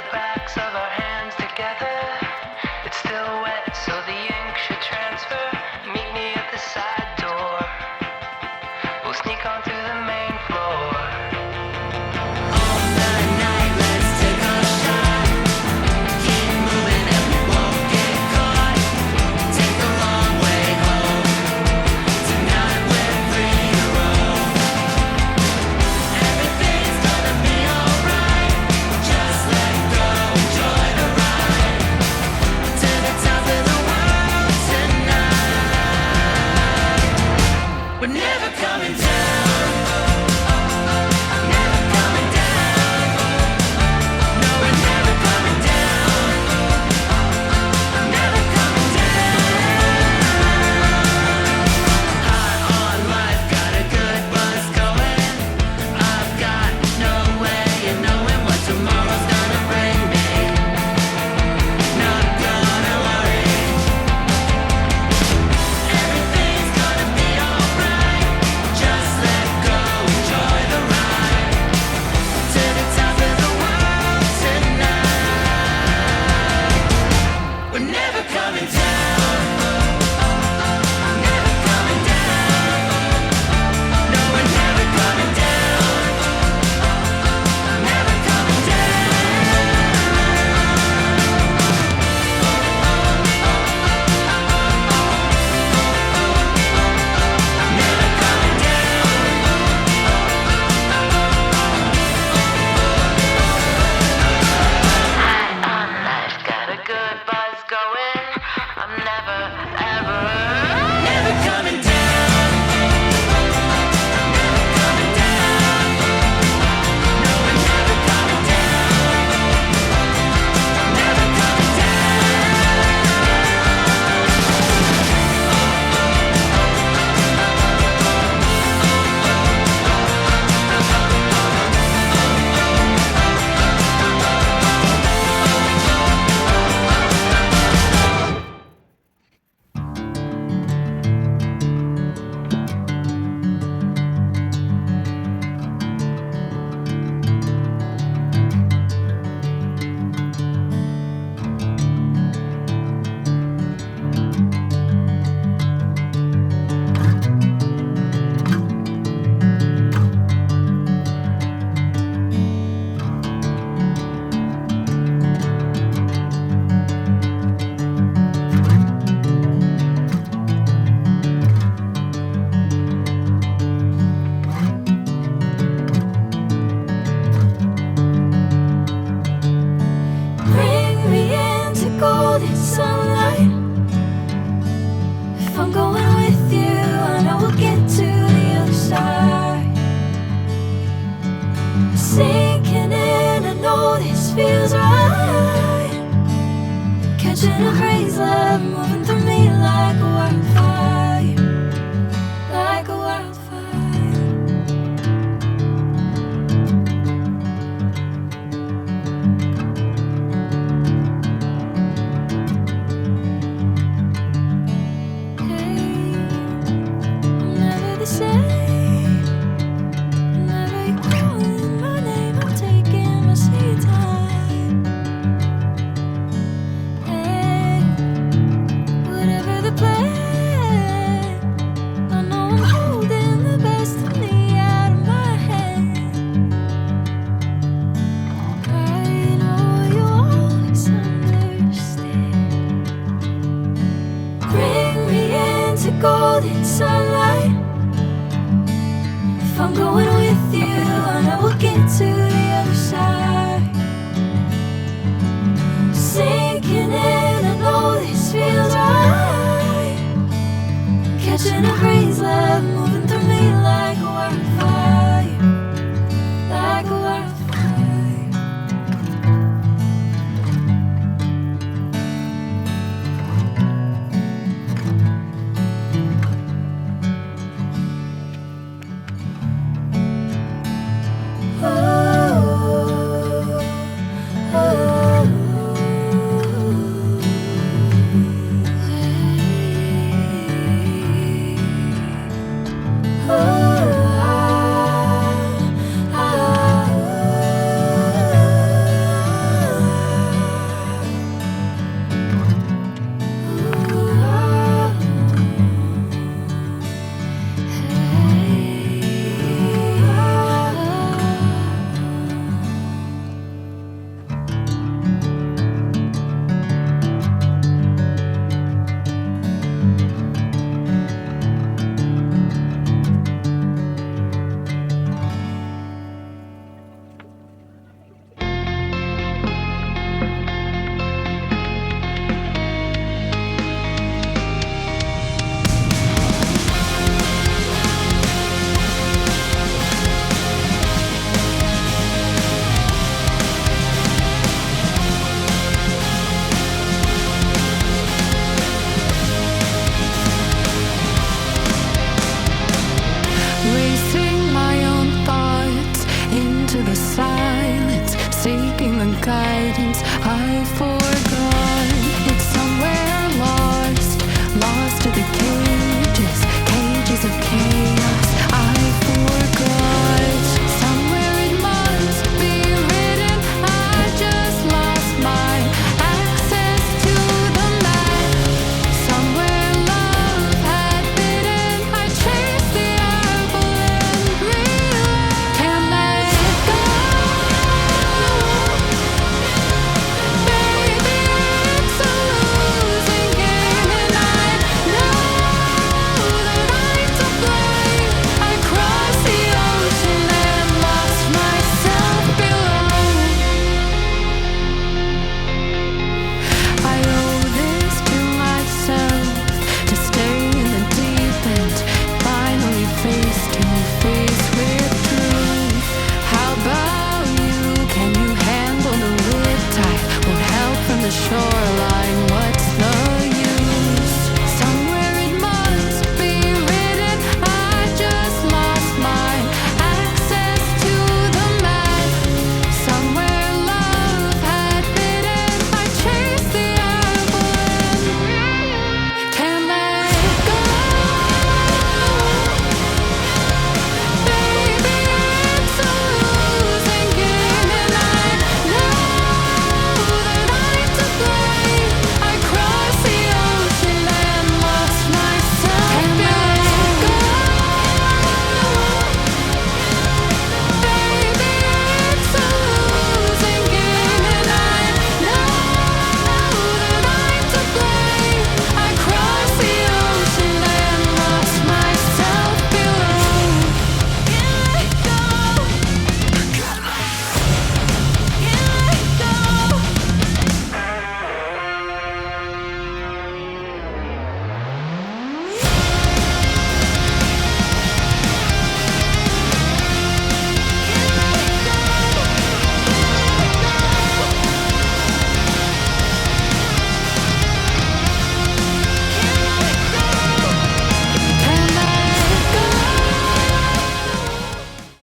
the backs of our hands together. It's still wet, so the ink should transfer. Meet me at the side door. We'll sneak on through the main floor. All night, let's take a shot. Keep moving and we won't get caught. Take a long way home. Tonight we're free to roam. Everything's gonna be alright. Just let go, enjoy the ride. To the top of the world tonight. We're never coming down. Never coming down. No, we're never coming down. Never coming down. High on life, got a good buzz going. I've got no way of knowing what tomorrow's gonna bring me. Not gonna worry. Everything's gonna be alright. Just let go, enjoy the ride. To the top of the world tonight. We're never coming down. Never coming down. No, we're never coming down. Never coming High on life, got a good buzz going. I'm never, ever, never coming down. Never coming down. No, we're never coming down. Never coming Bring me into golden sunlight. If I'm going with you, I know we'll get to the other side. Sinking in, I know this feels right. Catching a breeze, love moving through me like a wildfire. Like a wildfire. I'm never the same. Whenever you're calling my name, I'm taking my sweet time. Hey, whatever the plan, I know I'm holding the best of me out of my hand. I know you always understand. Bring me into golden sunlight. If I'm going with you, I know we'll get to the other side. Sinking in, I know this feels right. Catching a breeze, love moving through me like